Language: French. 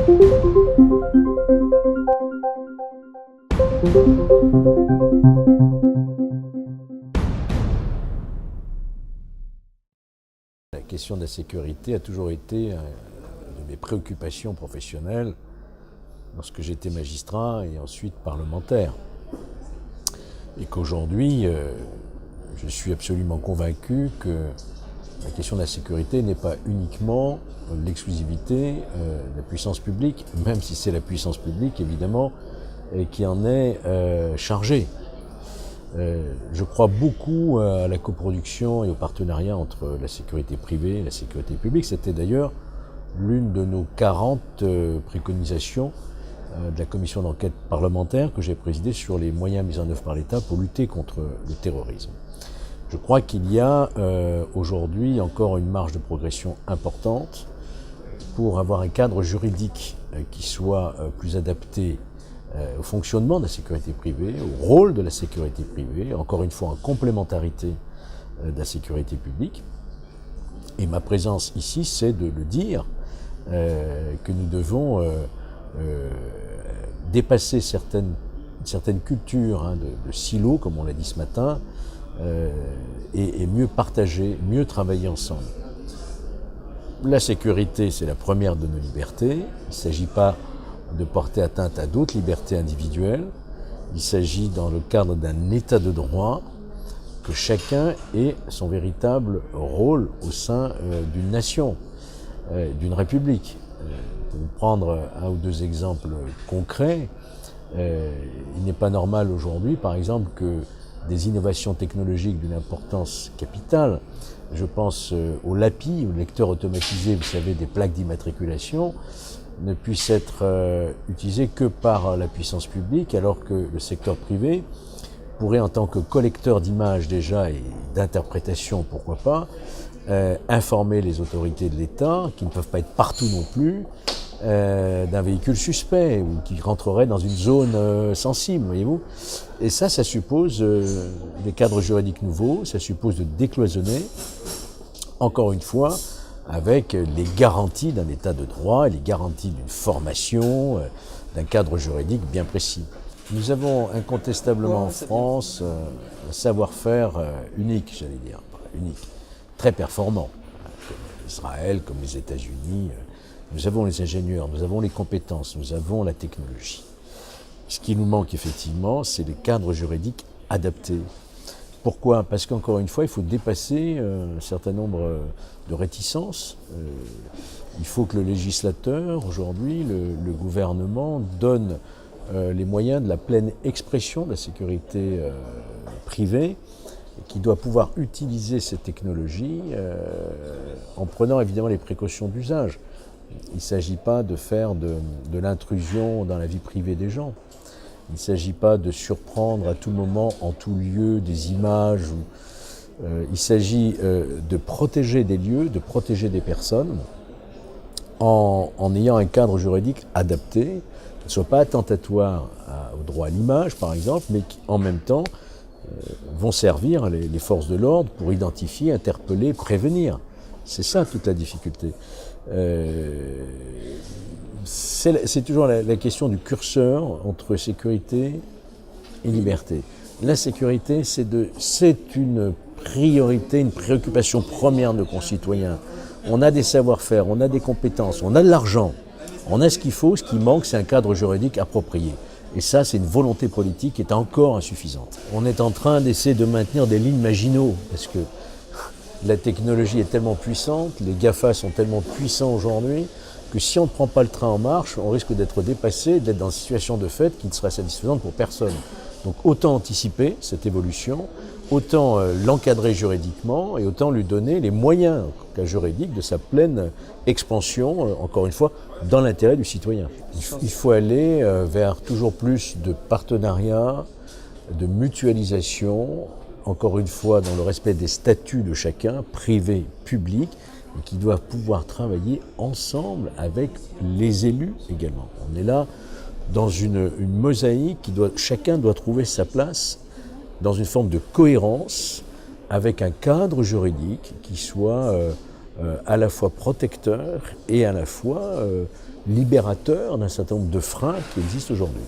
La question de la sécurité a toujours été de mes préoccupations professionnelles lorsque j'étais magistrat et ensuite parlementaire. Et qu'aujourd'hui, je suis absolument convaincu que la question de la sécurité n'est pas uniquement l'exclusivité de la puissance publique, même si c'est la puissance publique, évidemment, qui en est chargée. Je crois beaucoup à la coproduction et au partenariat entre la sécurité privée et la sécurité publique. C'était d'ailleurs l'une de nos 40 préconisations de la commission d'enquête parlementaire que j'ai présidée sur les moyens mis en œuvre par l'État pour lutter contre le terrorisme. Je crois qu'il y a aujourd'hui encore une marge de progression importante pour avoir un cadre juridique qui soit plus adapté au fonctionnement de la sécurité privée, au rôle de la sécurité privée, encore une fois en complémentarité de la sécurité publique. Et ma présence ici, c'est de le dire, que nous devons dépasser certaines cultures de silos, comme on l'a dit ce matin, et mieux partager, mieux travailler ensemble. La sécurité, c'est la première de nos libertés. Il ne s'agit pas de porter atteinte à d'autres libertés individuelles. Il s'agit, dans le cadre d'un état de droit, que chacun ait son véritable rôle au sein d'une nation, d'une république. Pour vous prendre un ou deux exemples concrets, il n'est pas normal aujourd'hui, par exemple, que des innovations technologiques d'une importance capitale, je pense au LAPI, au lecteur automatisé, vous savez, des plaques d'immatriculation, ne puisse être utilisé que par la puissance publique, alors que le secteur privé pourrait, en tant que collecteur d'images déjà et d'interprétation, pourquoi pas, informer les autorités de l'État, qui ne peuvent pas être partout non plus, d'un véhicule suspect ou qui rentrerait dans une zone sensible, voyez-vous. Et ça suppose des cadres juridiques nouveaux, ça suppose de décloisonner, encore une fois, avec les garanties d'un état de droit et les garanties d'une formation, d'un cadre juridique bien précis. Nous avons incontestablement en France un savoir-faire unique, j'allais dire, unique, très performant, comme Israël, comme les États-Unis. Nous avons les ingénieurs, nous avons les compétences, nous avons la technologie. Ce qui nous manque effectivement, c'est les cadres juridiques adaptés. Pourquoi ? Parce qu'encore une fois, il faut dépasser un certain nombre de réticences. Il faut que le législateur, aujourd'hui, le gouvernement, donne les moyens de la pleine expression de la sécurité privée, qui doit pouvoir utiliser ces technologies en prenant évidemment les précautions d'usage. Il ne s'agit pas de faire de l'intrusion dans la vie privée des gens. Il ne s'agit pas de surprendre à tout moment, en tout lieu, des images. Il s'agit de protéger des lieux, de protéger des personnes, en ayant un cadre juridique adapté, qui ne soit pas attentatoire au droit à l'image, par exemple, mais qui, en même temps, vont servir les forces de l'ordre pour identifier, interpeller, prévenir. C'est ça toute la difficulté. C'est toujours la question du curseur entre sécurité et liberté. La sécurité, c'est une priorité, une préoccupation première de nos concitoyens. On a des savoir-faire, on a des compétences, on a de l'argent, on a ce qu'il faut, ce qui manque, c'est un cadre juridique approprié. Et ça, c'est une volonté politique qui est encore insuffisante. On est en train d'essayer de maintenir des lignes Maginot, parce que la technologie est tellement puissante, les GAFA sont tellement puissants aujourd'hui, que si on ne prend pas le train en marche, on risque d'être dépassé, d'être dans une situation de fait qui ne sera satisfaisante pour personne. Donc autant anticiper cette évolution, autant l'encadrer juridiquement et autant lui donner les moyens juridiques de sa pleine expansion, encore une fois, dans l'intérêt du citoyen. Il faut aller vers toujours plus de partenariats, de mutualisation, encore une fois dans le respect des statuts de chacun, privé, public, et qui doivent pouvoir travailler ensemble avec les élus également. On est là dans une mosaïque chacun doit trouver sa place dans une forme de cohérence avec un cadre juridique qui soit à la fois protecteur et à la fois libérateur d'un certain nombre de freins qui existent aujourd'hui.